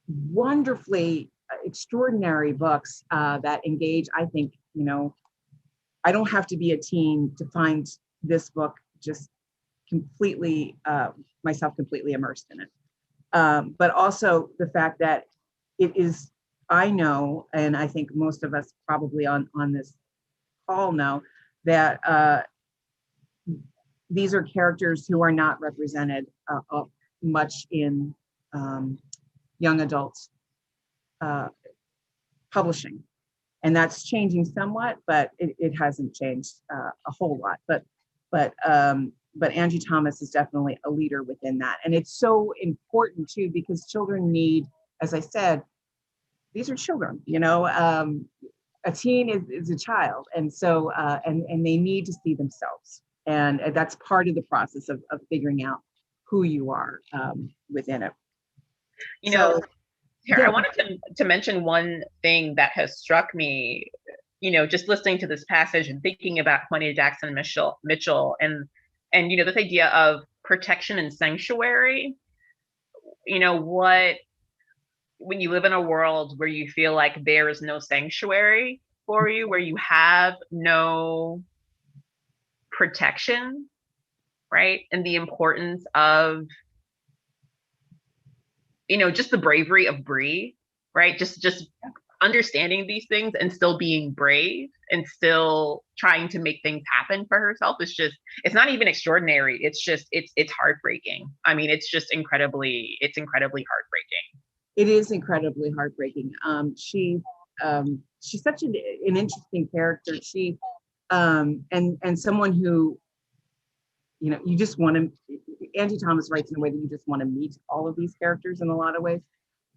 wonderfully extraordinary books that engage. I think, you know, I don't have to be a teen to find this book just completely, myself completely immersed in it. But also the fact that it is, I know, and I think most of us probably on this call know, that these are characters who are not represented much in young adults publishing. And that's changing somewhat, but it hasn't changed a whole lot. But Angie Thomas is definitely a leader within that. And it's so important too, because children need, as I said, these are children, you know, a teen is a child. And so, and they need to see themselves. And that's part of the process of figuring out who you are within it. You know, Tara, I wanted to mention one thing that has struck me, you know, just listening to this passage and thinking about Juanita Jackson Mitchell and you know, this idea of protection and sanctuary. You know, when you live in a world where you feel like there is no sanctuary for you, where you have no protection, right? And the importance of, you know, just the bravery of Bree, right? Just understanding these things and still being brave and still trying to make things happen for herself is just, it's not even extraordinary. It's just, it's heartbreaking. I mean, it's incredibly heartbreaking. It is incredibly heartbreaking. She's such an interesting character. She and someone who, you know, you just want to, Angie Thomas writes in a way that you just want to meet all of these characters in a lot of ways,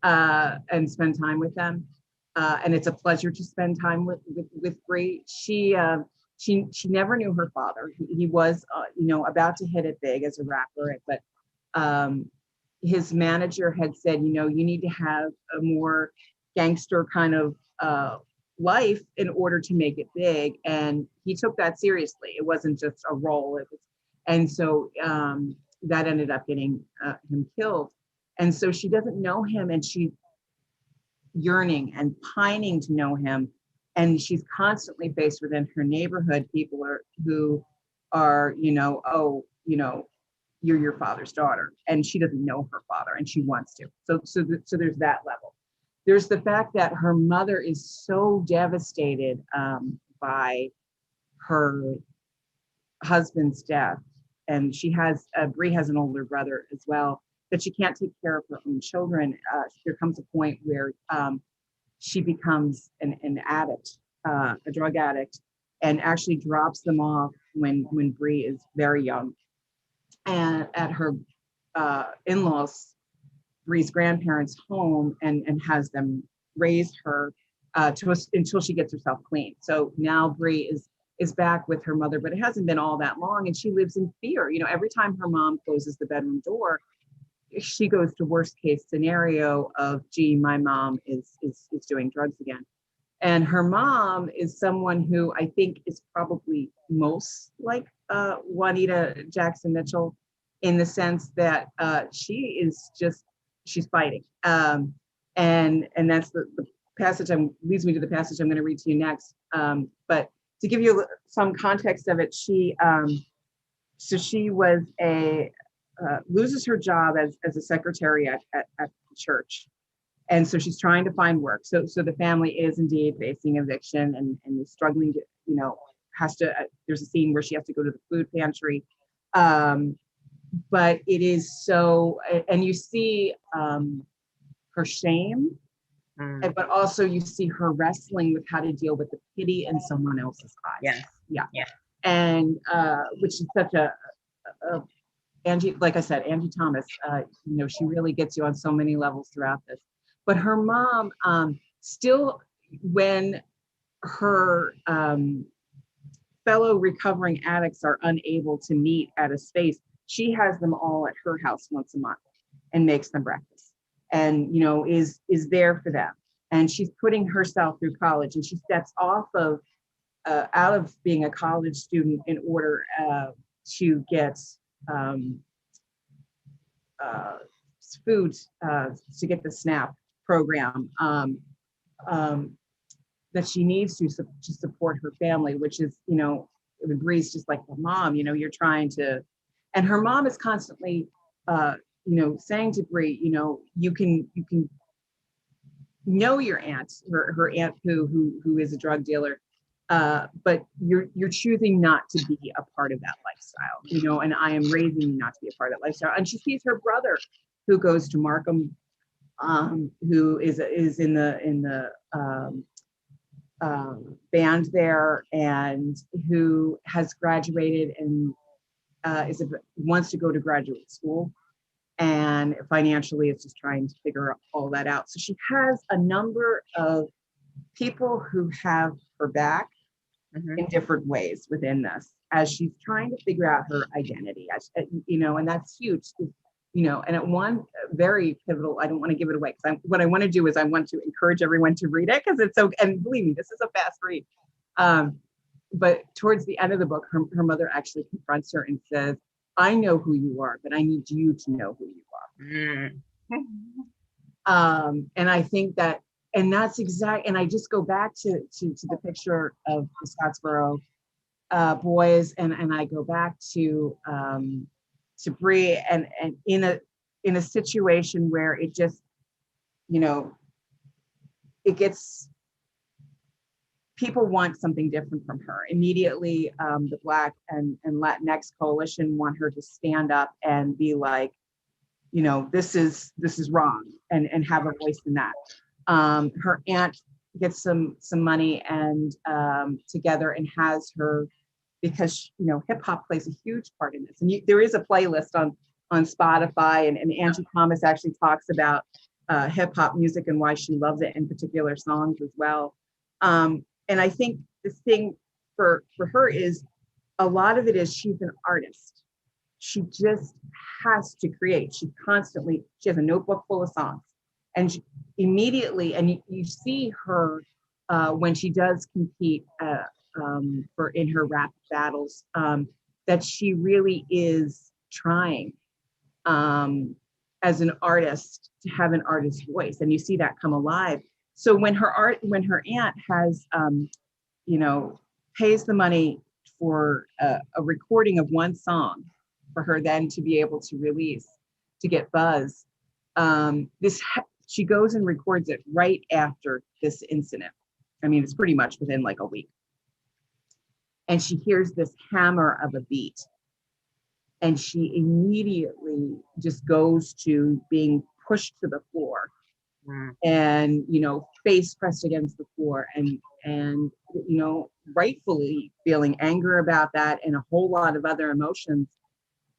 and spend time with them. And it's a pleasure to spend time with Bree. She never knew her father. He was, you know, about to hit it big as a rapper, but his manager had said, you know, you need to have a more gangster kind of life in order to make it big. And he took that seriously. It wasn't just a role. It was, and so that ended up getting him killed. And so she doesn't know him, and she's yearning and pining to know him. And she's constantly faced within her neighborhood people who are, you know, oh, you know, you're your father's daughter, and she doesn't know her father, and she wants to. So there's that level. There's the fact that her mother is so devastated by her husband's death, and she has Bree has an older brother as well, that she can't take care of her own children. There comes a point where she becomes an addict, a drug addict, and actually drops them off when Bree is very young, and at her in-laws, Bree's grandparents' home, and has them raise her until she gets herself clean. So now Bree is back with her mother, but it hasn't been all that long, and she lives in fear. You know, every time her mom closes the bedroom door, she goes to worst case scenario of, gee, my mom is doing drugs again. And her mom is someone who I think is probably most like Juanita Jackson Mitchell, in the sense that she's fighting. And that's the passage leads me to the passage I'm going to read to you next. But to give you some context of it, she was loses her job as a secretary at the church. And so she's trying to find work. So the family is indeed facing eviction and is struggling to, you know, there's a scene where she has to go to the food pantry. But it is so, and you see her shame, but also you see her wrestling with how to deal with the pity in someone else's eyes. Yeah. And which is such a Angie, like I said, Angie Thomas, you know, she really gets you on so many levels throughout this. But her mom, still, when her fellow recovering addicts are unable to meet at a space, she has them all at her house once a month and makes them breakfast, and, you know, is there for them. And she's putting herself through college, and she steps off of out of being a college student in order to get food, to get the SNAP program that she needs to support her family, which is, you know, it agrees just like the mom, you know, you're trying to, and her mom is constantly, you know, saying to Bree, you know, you can know your aunt, her aunt who is a drug dealer, but you're choosing not to be a part of that lifestyle, you know, and I am raising you not to be a part of that lifestyle. And she sees her brother who goes to Markham, who is in the band there, and who has graduated and wants to go to graduate school, and financially is just trying to figure all that out. So she has a number of people who have her back in different ways within this, as she's trying to figure out her identity, you know, and that's huge, you know. And at one very pivotal, I don't want to give it away, because what I want to do is I want to encourage everyone to read it, because it's so, and believe me, this is a fast read. But towards the end of the book, her mother actually confronts her and says, I know who you are, but I need you to know who you are. And I think that, and that's exact, and I just go back to the picture of the Scottsboro boys, and I go back to Bree, and in a situation where it just, you know, it gets people want something different from her. Immediately, the Black and Latinx coalition want her to stand up and be like, you know, this is wrong, and have a voice in that. Her aunt gets some money and together and has her, because you know hip hop plays a huge part in this. And there is a playlist on Spotify, and Angie Thomas actually talks about hip hop music and why she loves it in particular songs as well. And I think the thing for her is a lot of it is she's an artist. She just has to create. She has a notebook full of songs. And immediately, and you see her when she does compete in her rap battles, that she really is trying as an artist to have an artist's voice, and you see that come alive. So when her aunt has, pays the money for a recording of one song for her then to be able to release, to get buzz, she goes and records it right after this incident. I mean, it's pretty much within like a week. And she hears this hammer of a beat. And she immediately just goes to being pushed to the floor and, face pressed against the floor and, rightfully feeling anger about that and a whole lot of other emotions,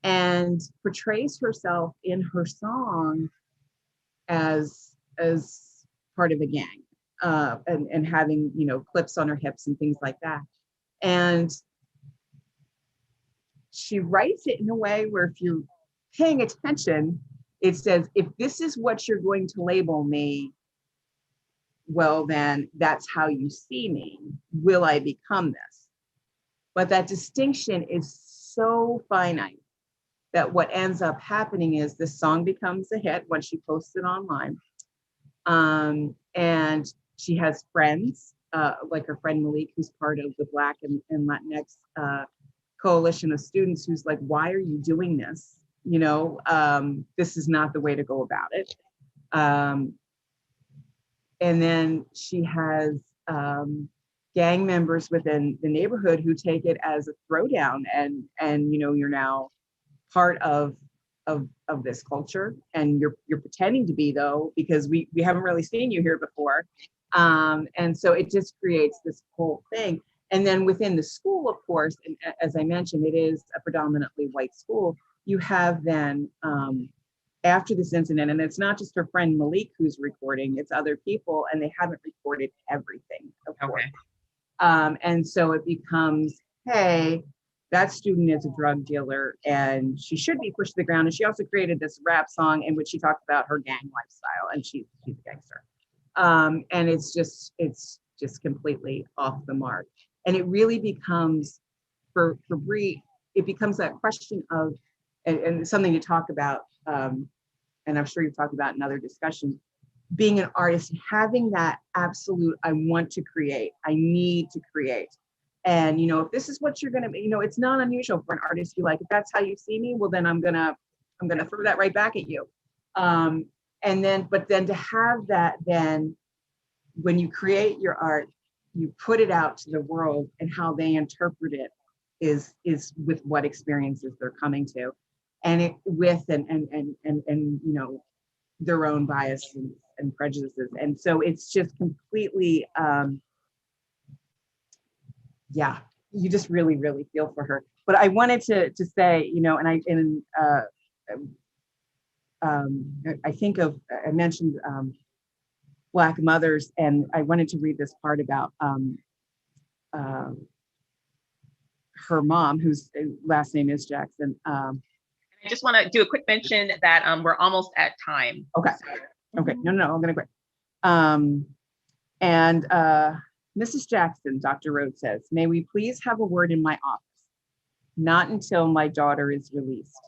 and portrays herself in her song as part of a gang, and having, clips on her hips and things like that. And she writes it in a way where if you're paying attention, it says, if this is what you're going to label me, well, then that's how you see me. Will I become this? But that distinction is so finite that what ends up happening is this song becomes a hit when she posts it online. And she has friends, like her friend Malik, who's part of the Black and Latinx coalition of students, who's like, why are you doing this? This is not the way to go about it. And then she has gang members within the neighborhood who take it as a throwdown, and you're now part of this culture, and you're pretending to be, though, because we haven't really seen you here before. And so it just creates this whole thing. And then within the school, of course, and as I mentioned, it is a predominantly white school. You have then, after this incident, and it's not just her friend Malik who's recording, it's other people, and they haven't recorded everything, of course. And so it becomes, hey, that student is a drug dealer and she should be pushed to the ground. And she also created this rap song in which she talked about her gang lifestyle, and she's a gangster. And it's just completely off the mark. And it really becomes, for Bree, it becomes that question of, and something to talk about, and I'm sure you've talked about in other discussions, being an artist, having that absolute, I want to create, I need to create. And, if this is what you're going to, it's not unusual for an artist to be like, if that's how you see me, well, then I'm going to throw that right back at you. But then to have that, then when you create your art, you put it out to the world, and how they interpret it is with what experiences they're coming to, and it with and their own bias and prejudices. And so it's just completely, you just really, really feel for her. But I wanted to say, I mentioned Black mothers, and I wanted to read this part about her mom, whose last name is Jackson. I just want to do a quick mention that we're almost at time. Okay. Okay. No, I'm going to quit. And Mrs. Jackson, Dr. Rhodes says, may we please have a word in my office? Not until my daughter is released.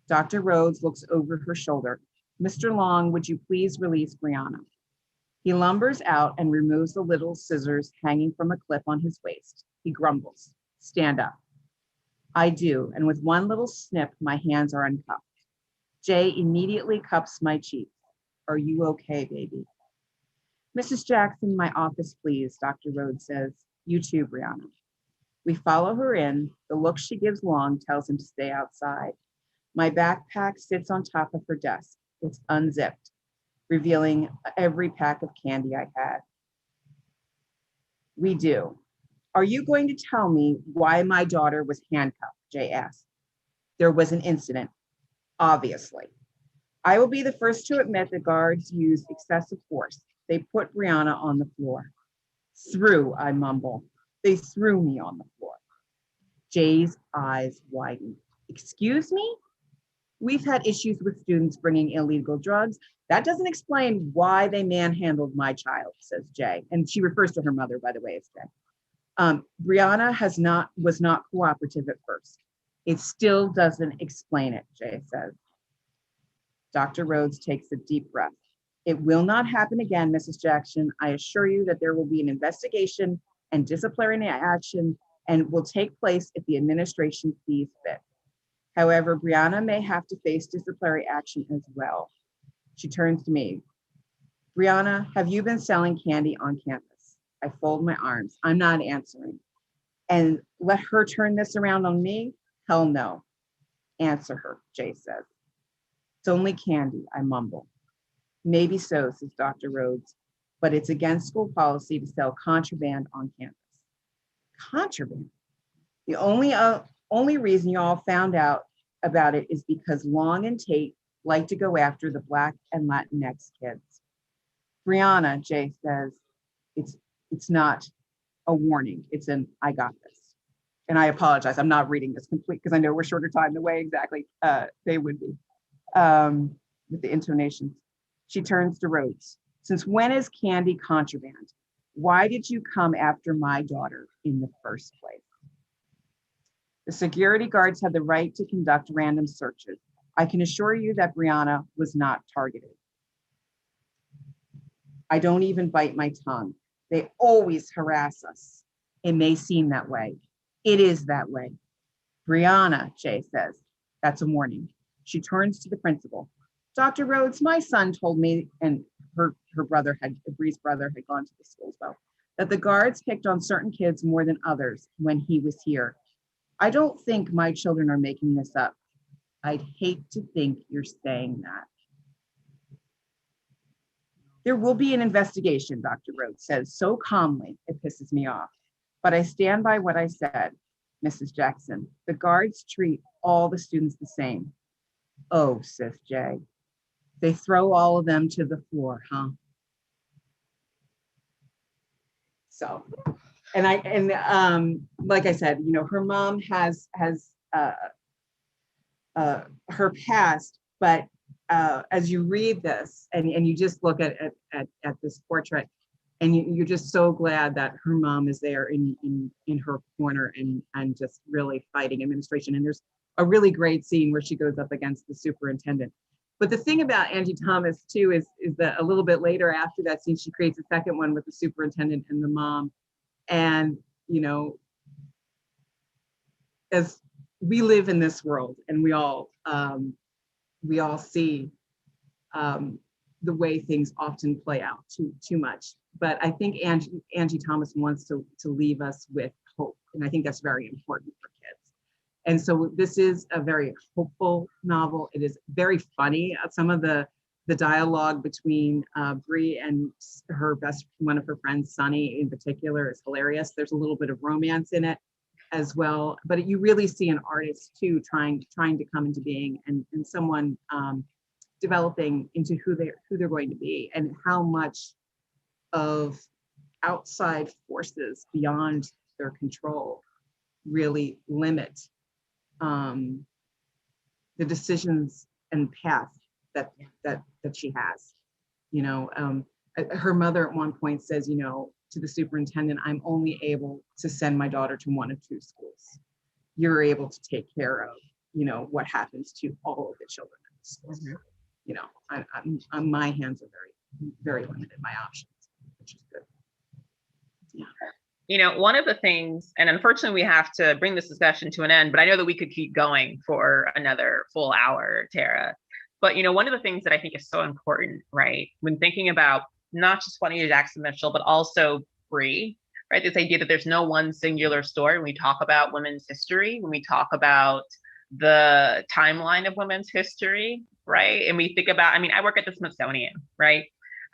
Dr. Rhodes looks over her shoulder. Mr. Long, would you please release Brianna? He lumbers out and removes the little scissors hanging from a clip on his waist. He grumbles, stand up. I do, and with one little snip, my hands are uncuffed. Jay immediately cups my cheek. Are you okay, baby? Mrs. Jackson, my office, please, Dr. Rhodes says. You too, Brianna. We follow her in. The look she gives Long tells him to stay outside. My backpack sits on top of her desk. It's unzipped, revealing every pack of candy I had. We do. Are you going to tell me why my daughter was handcuffed? Jay asked. There was an incident, obviously. I will be the first to admit the guards used excessive force. They put Brianna on the floor. Threw, I mumble. They threw me on the floor. Jay's eyes widened. Excuse me? We've had issues with students bringing illegal drugs. That doesn't explain why they manhandled my child, says Jay. And she refers to her mother, by the way, as Jay. Brianna was not cooperative at first. It still doesn't explain it, Jay says. Dr. Rhodes takes a deep breath. It will not happen again, Mrs. Jackson. I assure you that there will be an investigation and disciplinary action and will take place if the administration sees fit. However, Brianna may have to face disciplinary action as well. She turns to me. Brianna, have you been selling candy on campus? I fold my arms. I'm not answering. And let her turn this around on me? Hell no. Answer her, Jay says. It's only candy, I mumble. Maybe so, says Dr. Rhodes, but it's against school policy to sell contraband on campus. Contraband? The only reason you all found out about it is because Long and Tate like to go after the Black and Latinx kids. Brianna, Jay says, it's not a warning. It's an I got this. And I apologize. I'm not reading this complete because I know we're shorter time the way exactly they would be with the intonations. She turns to Rhodes. Since when is candy contraband? Why did you come after my daughter in the first place? The security guards had the right to conduct random searches. I can assure you that Brianna was not targeted. I don't even bite my tongue. They always harass us. It may seem that way. It is that way. Brianna, Jay says, that's a warning. She turns to the principal. Dr. Rhodes, my son told me, and her brother Bree's brother had gone to the school as well, that the guards picked on certain kids more than others when he was here. I don't think my children are making this up. I'd hate to think you're saying that. There will be an investigation, Dr. Rhodes says so calmly, it pisses me off. But I stand by what I said, Mrs. Jackson. The guards treat all the students the same. Oh, says Jay. They throw all of them to the floor, huh? So, like I said, her mom has her past, but as you read this and you just look at this portrait, and you're just so glad that her mom is there in her corner and just really fighting administration. And there's a really great scene where she goes up against the superintendent. But the thing about Angie Thomas too is that a little bit later after that scene, she creates a second one with the superintendent and the mom. And, as we live in this world and we all see the way things often play out too much. But I think Angie Thomas wants to leave us with hope. And I think that's very important for kids. And so this is a very hopeful novel. It is very funny. Some of the dialogue between Bree and one of her friends, Sunny in particular, is hilarious. There's a little bit of romance in it as well. But you really see an artist too trying to come into being and someone developing into who they're going to be and how much of outside forces beyond their control really limit the decisions and path that she has. Her mother at one point says, to the superintendent, I'm only able to send my daughter to one of two schools. You're able to take care of, what happens to all of the children in the schools. Mm-hmm. My hands are very, very limited, my options, which is good. Yeah. One of the things, and unfortunately we have to bring this discussion to an end, but I know that we could keep going for another full hour, Tara. But, one of the things that I think is so important, right, when thinking about not just Juanita Jackson Mitchell, but also Bree, right? This idea that there's no one singular story when we talk about women's history, when we talk about the timeline of women's history, right? And we think about, I mean, I work at the Smithsonian, right?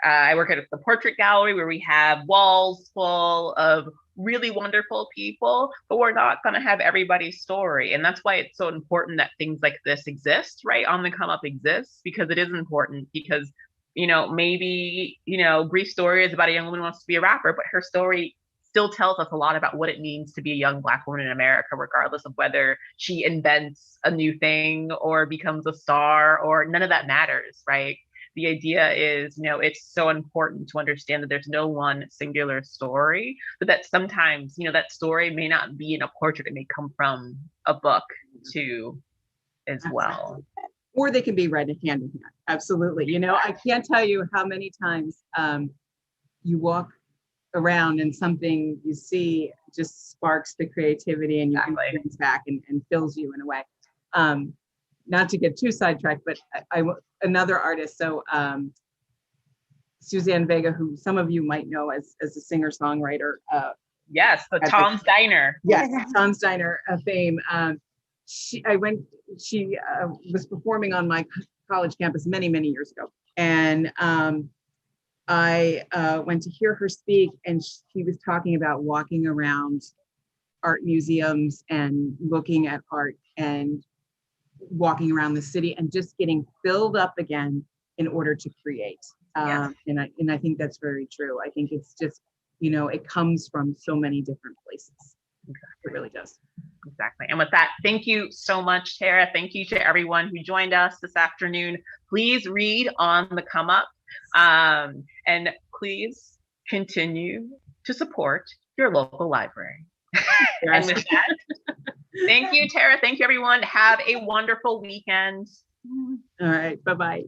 I work at the portrait gallery where we have walls full of really wonderful people, but we're not going to have everybody's story. And that's why it's so important that things like this exist, right? On the Come Up exists, because it is important, because, you know, maybe, you know, Bree's story is about a young woman who wants to be a rapper, but her story still tells us a lot about what it means to be a young Black woman in America, regardless of whether she invents a new thing or becomes a star, or none of that matters, right? The idea is, you know, it's so important to understand that there's no one singular story, but that sometimes, you know, that story may not be in a portrait. It may come from a book too, as well. Or they can be read hand in hand. Absolutely. You know, I can't tell you how many times you walk around and something you see just sparks the creativity, and you can bring back and fills you in a way. Not to get too sidetracked, but I another artist. So Suzanne Vega, who some of you might know as a singer-songwriter. Yes, the Tom's Diner. Yes, Tom's Diner fame. She was performing on my college campus many, many years ago. And I went to hear her speak, and she was talking about walking around art museums and looking at art and walking around the city and just getting filled up again in order to create. And I think that's very true. I think it's just, you know, it comes from so many different places. It really does. Exactly. And with that, thank you so much, Tara. Thank you to everyone who joined us this afternoon. Please read on the Come Up, and please continue to support your local library. And with that, thank you, Tara. Thank you, everyone. Have a wonderful weekend. All right. Bye-bye.